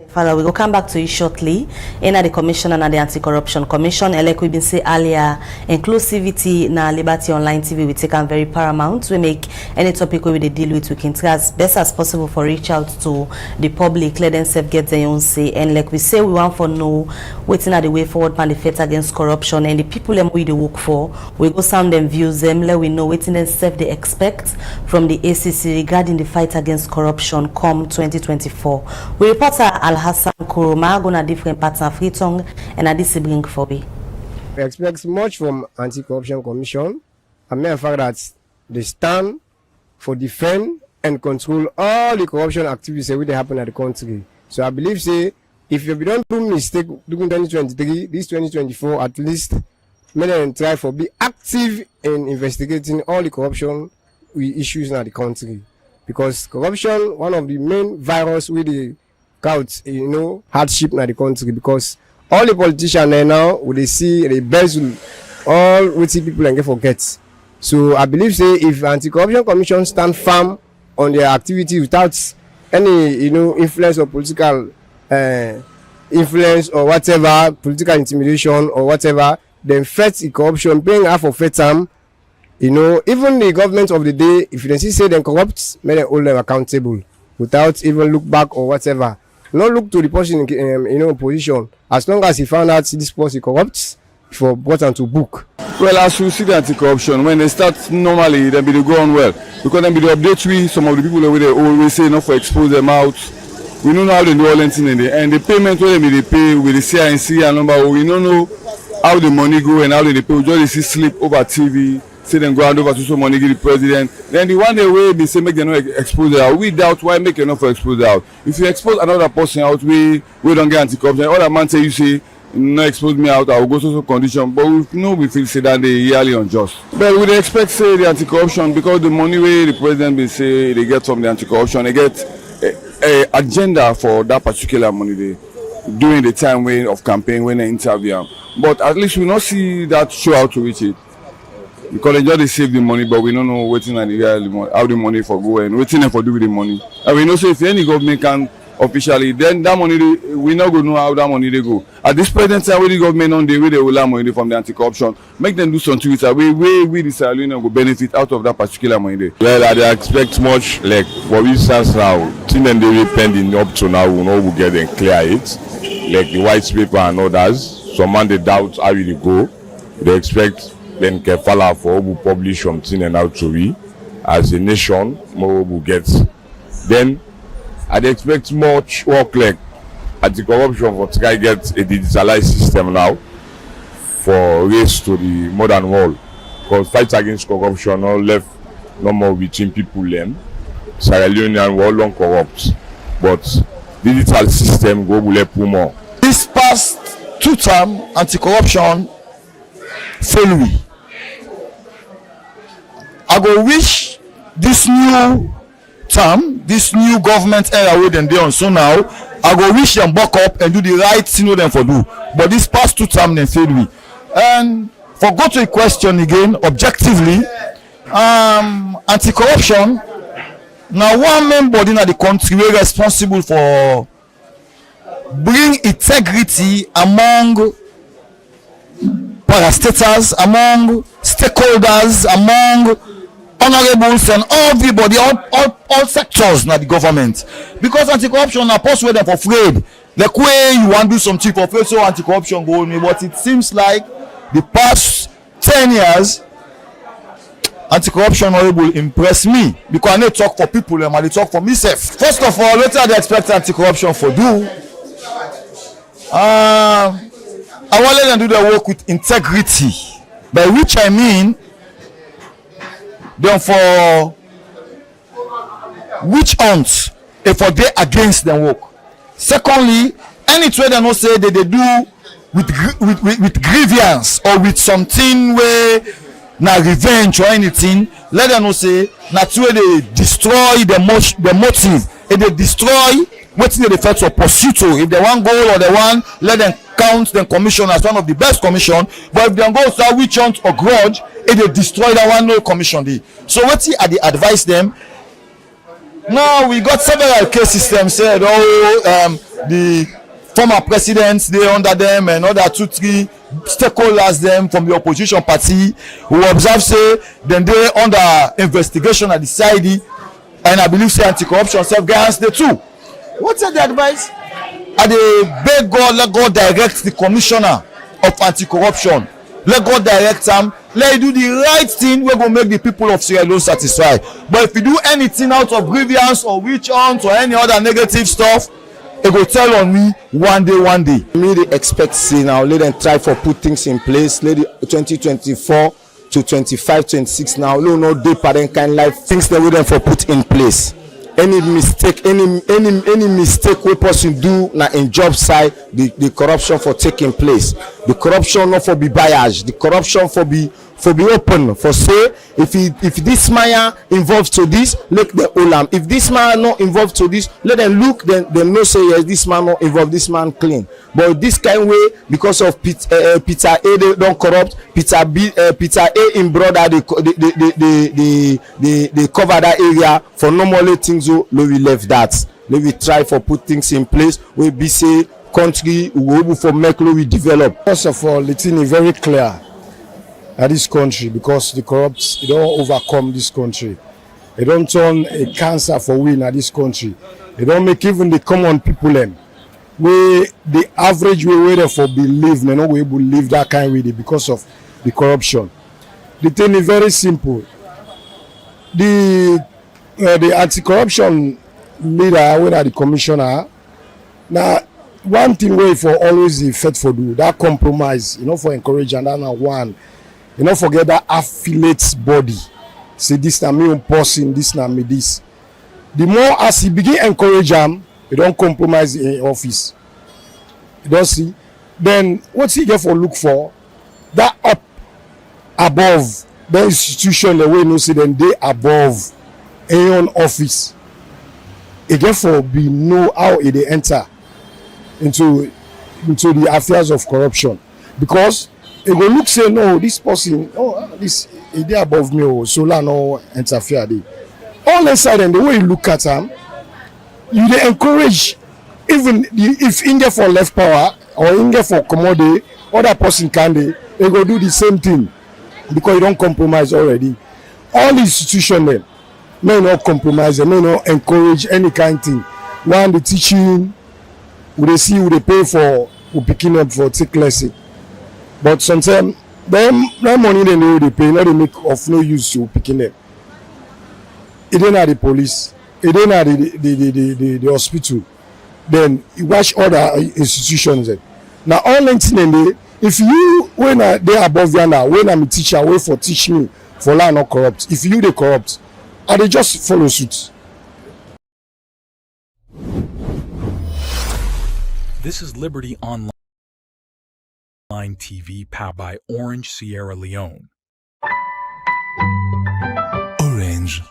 Father, we will come back to you shortly. In the Commission and the Anti-Corruption Commission, like we've been saying earlier, inclusivity na Liberty Online TV we take on very paramount. We make any topic we deal with, we can try as best as possible for reach out to the public, let them self get their own say. And like we say, we want for know waiting at the way forward pan the fight against corruption, and the people them we they work for, we go sound them views them, let we know waiting them self they expect from the ACC regarding the fight against corruption come 2024. We reporter Hassan Kuruma gonna different parts of Freetong and a discipline for me. We expect much from Anti-Corruption Commission. I mean, the fact that they stand for defend and control all the corruption activities that happen at the country. So I believe, say, if you don't do mistake during 2023, this 2024 at least, make them try for be active in investigating all the corruption issues in the country. Because corruption, one of the main virus with the count, hardship in the country, because all the politicians now, when they see the embezzle all what people and get forget. So I believe, say, if Anti-Corruption Commission stand firm on their activity without any, influence or political influence or whatever, political intimidation or whatever, then fight the corruption, bring half of it time. Even the government of the day, if you don't see say them corrupt, make them hold them accountable without even look back or whatever. Not look to the person in position. As long as he found out this person corrupt, for brought am to book. Well, as you see the anti-corruption, when they start normally, then they go on well. Because then they update we, some of the people over there always say enough for expose them out. We don't know how they do all that thing in there. And the payment when they pay with the CINC and number, we don't know how the money go and how they pay. We just see slip over TV, say them go hand over to some money give the president. Then the one day way they say make them not expose it out. We doubt why make enough for expose it out. If you expose another person out, we don't get anti-corruption. All that man say you say, no expose me out, I will go to some condition, but we feel say that they yearly unjust. But we expect say the anti-corruption because the money way the president will say they get from the anti-corruption, they get a agenda for that particular money they during the time of campaign when they interview. But at least we not see that show how to reach it. Because they just save the money, but we don't know waiting and how the money for go and waiting for do with the money. And we know so if any government can officially, then that money we not going to know how that money they go. At this present time, where the government on the way they will have money from the anti-corruption, make them do something with it. We the Sierra will benefit out of that particular money. Well, I expect much like for instance now, things that they pending up to now, we know we get and clear it, like the white paper and others. Some man they doubt how it will go. They expect then Kefala for we publish something and how to we as a nation more we get. Then I'd expect much work like anti-corruption for try get a digitalized system now for race to the modern world. Because fight against corruption not left no more between people them. Sierra Leonean were long corrupt. But digital system go will help more. This past 2-term anti-corruption fail we. I go wish this new term, this new government era wey dem dey on so now, I go wish them buck up and do the right thing wey dem for do. But this past 2 term dem fail me. And for go to a question again, objectively, anti-corruption na one main body na the country wey responsible for bring integrity among parastatals, among stakeholders, among honorables and everybody, all sectors na the government. Because anti-corruption na post wey dem for afraid. Like way you want do something for afraid so anti-corruption go on me. But it seems like the past 10 years, anti-corruption honorable impress me. Because I need to talk for people and I dey talk for myself. First of all, later they expect anti-corruption for do. I want let them do their work with integrity. By which I mean then for which hunt if for they against them work. Secondly, any trade they no say they do with grievance or with something where na revenge or anything, let them know say na where they destroy the motive, if they destroy wetin they refer to pursuit. If they want goal or they want, let them count the commission as one of the best commission. But if they go to which hunt or grudge, if they destroy that one, no commission dey. So wetin I dey advise them. Now we got several cases them said the former presidents they under them and other 2-3 stakeholders them from the opposition party who observe say then they under investigation at the CID, and I believe say anti-corruption self guidance they too. What's the advice? I dey beg God, let God direct the commissioner of anti-corruption. Let God direct them. Let you do the right thing. We're going to make the people of Sierra Leone satisfied. But if you do anything out of grievance or witch hunt or any other negative stuff, it will tell on me one day. Me they expect see now, let them try for put things in place. Let the 2024 to 25-26 now. No deeper than kind life things that we them for put in place. Any mistake we person do na in job side, the corruption for taking place. The corruption not for be biased. The corruption for be open. For say if this man involved to this, let the olam. If this man not involved to this, let them look. Then no say yes, this man not involved. This man clean. But this kind way because of Peter A they don't corrupt. Peter A in brother they cover that area for normally things. So we left that. We try for put things in place. We be say country we able for make we develop. First of all, it's very clear at this country because the corrupt don't overcome this country. They don't turn a cancer for win at this country. They don't make even the common people them. where the average way they for believe, they not able to live that kind of way because of the corruption. The thing is very simple. The anti-corruption leader, when the commissioner, now one thing way for always the faith for do that compromise, for encourage and that one, forget that affiliates body. Say this na me own person, this na me this. The more as he begin encourage them, they don't compromise in office. You don't see. Then what's he get for look for? That up above the institution, the way you see them they above any own office. It therefore be know how it they enter into the affairs of corruption, because it will look say no, this person, this is they above me, so la no interfere there. All inside and the way you look at them, you they encourage even if in there for left power or in there for commodity, other person can they go do the same thing because you don't compromise already. All institutions them may not compromise, they may not encourage any kind of thing. One the teaching, we they see who they pay for, who picking up for take lesson. But sometimes them money they pay, not they make of no use to picking them. It ain't at the police, it ain't at the hospital. Then you watch other institutions. Now all thing if you when they above you now, when I'm a teacher, wait for teach me for law not corrupt. If you they corrupt, are they just follow suit? This is Liberty Online TV powered by Orange Sierra Leone. Orange.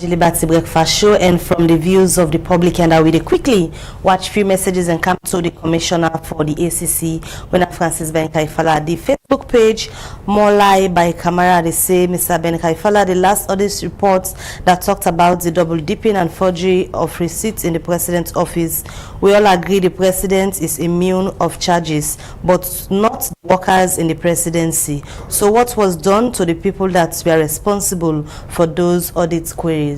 The LBERTY Breakfast Show, and from the views of the public, and I will quickly watch few messages and come to the commissioner for the ACC, when Francis Ben Kaifala. The Facebook page, More Lie by Camara, they say, Mr. Ben Kaifala, the last audit reports that talked about the double dipping and forgery of receipts in the president's office, we all agree the president is immune of charges, but not workers in the presidency. So what was done to the people that were responsible for those audit queries?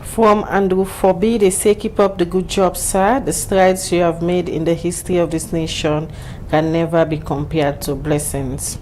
From Andrew Forby, they say, keep up the good job, sir. The strides you have made in the history of this nation can never be compared to blessings.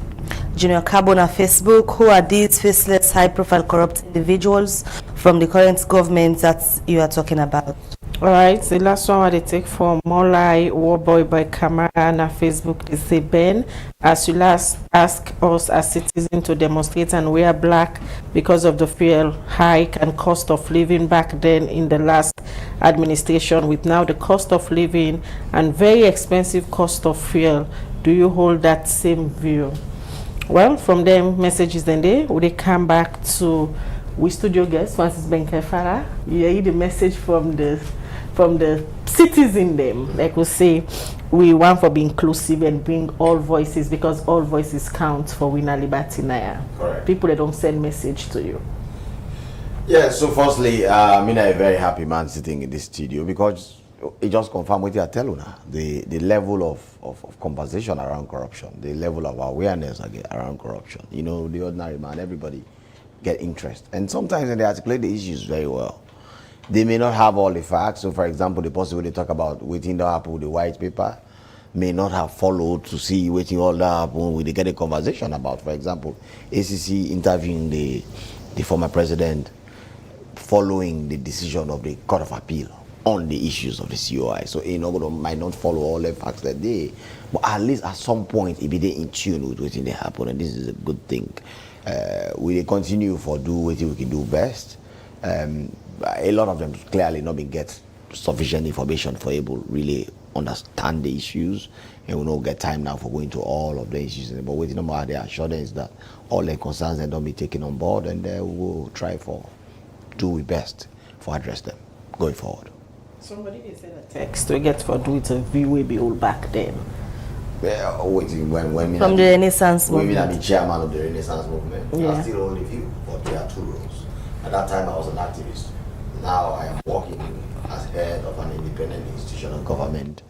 Junior Carbon on Facebook, who are these faceless, high-profile, corrupt individuals from the current government that you are talking about? All right, the last one they take from Molai Warboy by Camara on Facebook. They say, Ben, as you last ask us as citizens to demonstrate and wear black because of the fuel hike and cost of living back then in the last administration, with now the cost of living and very expensive cost of fuel, do you hold that same view? Well, from them messages then they come back to we studio guest Francis Ben Kaifala. You hear the message from the citizen them, like we say, we want for be inclusive and bring all voices, because all voices count for winner liberty now. Correct. People that don't send message to you. Yeah, so firstly, I'm a very happy man sitting in this studio, because it just confirmed what I tell you now. The level of conversation around corruption, the level of awareness around corruption. The ordinary man, everybody get interest. And sometimes when they articulate the issues very well, they may not have all the facts. So, for example, the person when they talk about waiting to happen with the white paper may not have followed to see waiting all that happen. We get a conversation about, for example, ACC interviewing the former president following the decision of the Court of Appeal on the issues of the COI. So, might not follow all the facts that day, but at least at some point, it be in tune with what they happen, and this is a good thing. We continue for do what we can do best. A lot of them clearly not been get sufficient information for able really understand the issues, and we don't get time now for going to all of the issues. But waiting about the assurance that all their concerns don't be taken on board, and we'll try for do our best for address them going forward. Somebody they said a text we get for do it a view way be all back then. Yeah, waiting when from the Renaissance movement. When I'm the chairman of the Renaissance movement, Yeah. I still hold the view, but there are two roles. At that time, I was an activist. Now I am working as head of an independent institution of government.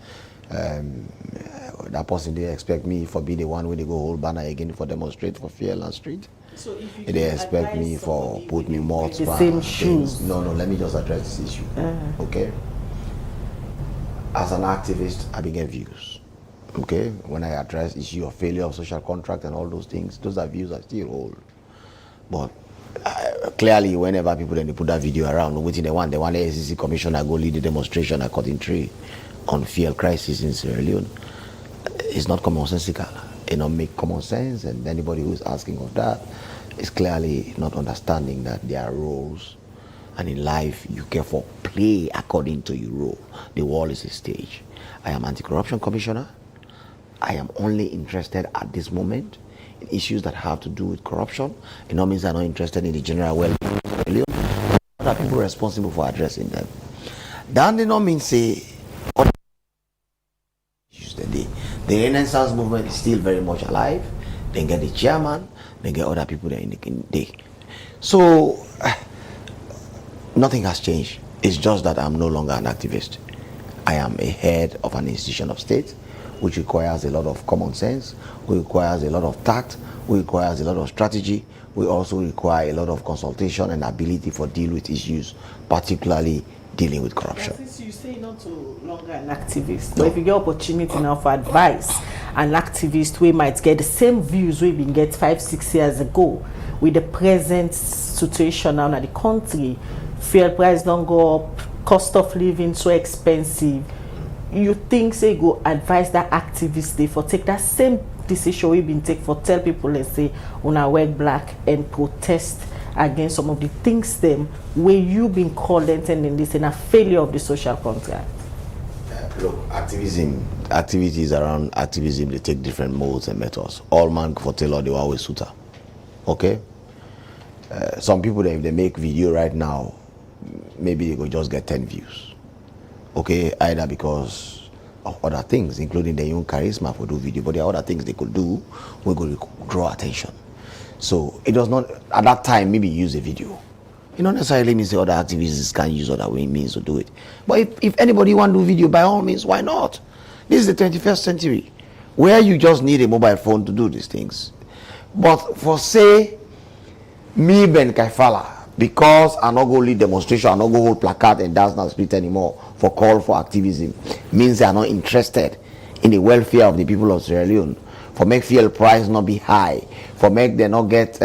that person they expect me for be the one when they go hold banner again for demonstrate for Fairland Street. So if you They expect me for put me more the same shoes. No, let me just address this issue. Okay. As an activist, I begin views. Okay, when I address issue of failure of social contract and all those things, those are views I still hold. But clearly, whenever people then they put that video around, waiting the one ACC commissioner go lead the demonstration at Cotton Tree on fuel crisis in Sierra Leone, it's not commonsensical. It don't make common sense, and anybody who is asking of that is clearly not understanding that there are roles, and in life you therefore play according to your role. The world is a stage. I am anti-corruption commissioner. I am only interested at this moment in issues that have to do with corruption. It no means I'm not interested in the general well-being. What are people responsible for addressing them? That did not mean say the Renaissance movement is still very much alive. They get the chairman, they get other people there in the day. So nothing has changed. It's just that I'm no longer an activist. I am a head of an institution of state, which requires a lot of common sense, which requires a lot of tact, which requires a lot of strategy. We also require a lot of consultation and ability for deal with issues, particularly dealing with corruption. Since you say not to longer an activist, but if you get opportunity now for advice, an activist we might get the same views we been get 5-6 years ago with the present situation now in the country, fuel price don't go up, cost of living so expensive. You think say go advise that activist they for take that same decision we been take for tell people let's say on our work black and protest against some of the things them where you been called and this in a failure of the social contract? Look, activities around activism, they take different modes and methods. All man for tailor, they always suitor. Okay? Some people, if they make video right now, maybe they could just get 10 views. Okay? Either because of other things, including their own charisma for do video, but there are other things they could do, we're going to draw attention. So it does not, at that time, maybe use a video. It don't necessarily mean other activists can use other means to do it. But if anybody want to do video, by all means, why not? This is the 21st century, where you just need a mobile phone to do these things. But for say, me Ben Kaifala, because I not go lead demonstration, I not go hold placard and dance not street anymore for call for activism, means they are not interested in the welfare of the people of Sierra Leone, for make fuel price not be high, for make them not get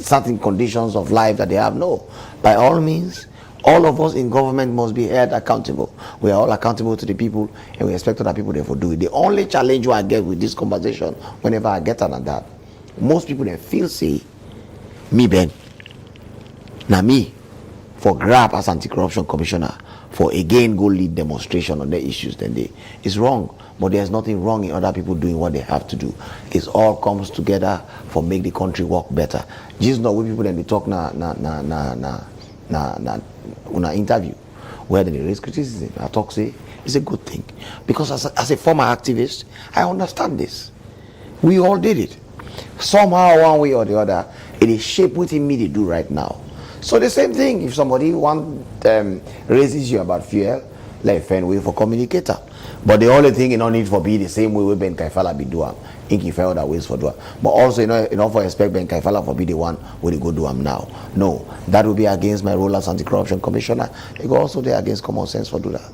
certain conditions of life that they have. No, by all means, all of us in government must be held accountable. We are all accountable to the people, and we expect other people therefore do it. The only challenge I get with this conversation, whenever I get on that, most people they feel say, me Ben, now me, for grab as anti-corruption commissioner, for again go lead demonstration on the issues, then it's wrong. But there's nothing wrong in other people doing what they have to do. It all comes together for make the country work better. Just not when people then they talk na interview where they raise criticism. I talk say it's a good thing, because as a former activist, I understand this. We all did it somehow, one way or the other. It is shaped within me to do right now. So the same thing, if somebody raises you about fuel, like find way for communicator. But the only thing you don't need for be the same way we Ben Kaifala be doing. Think you find other ways for doing. But also you know for expect Ben Kaifala for be the one where they go do them now. No, that will be against my role as anti-corruption commissioner. It go also there against common sense for do that.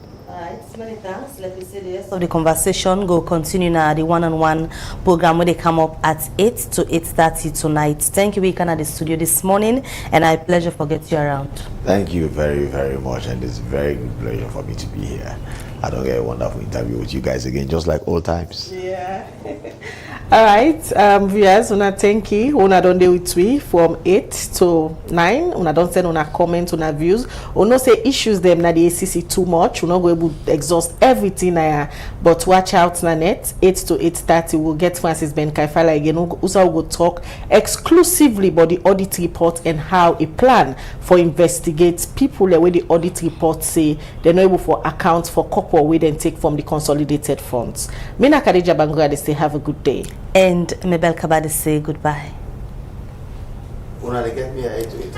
Many thanks. Let me say the rest of the conversation go continue now the one-on-one program where they come up at 8 to 8:30 tonight. Thank you, we can at the studio this morning, and I pleasure for get you around. Thank you very, very much, and it's a very good pleasure for me to be here. I don't get a wonderful interview with you guys again, just like old times. Yeah. All right, viewers, una thank you. Una don't deal with we from 8 to 9. Una don't send una comment, una views. Una say issues them na the ACC too much. Una go able to exhaust everything there. But watch out na net. 8 to 8:30 we'll get Francis Ben Kaifala again. Also will talk exclusively about the audit report and how a plan for investigate people where the audit report say they're not able for account for couple we then take from the consolidated funds. Mina Khadija Bangura, they say have a good day. And Mabel Kabade say goodbye. Una, they get me 8 to 8.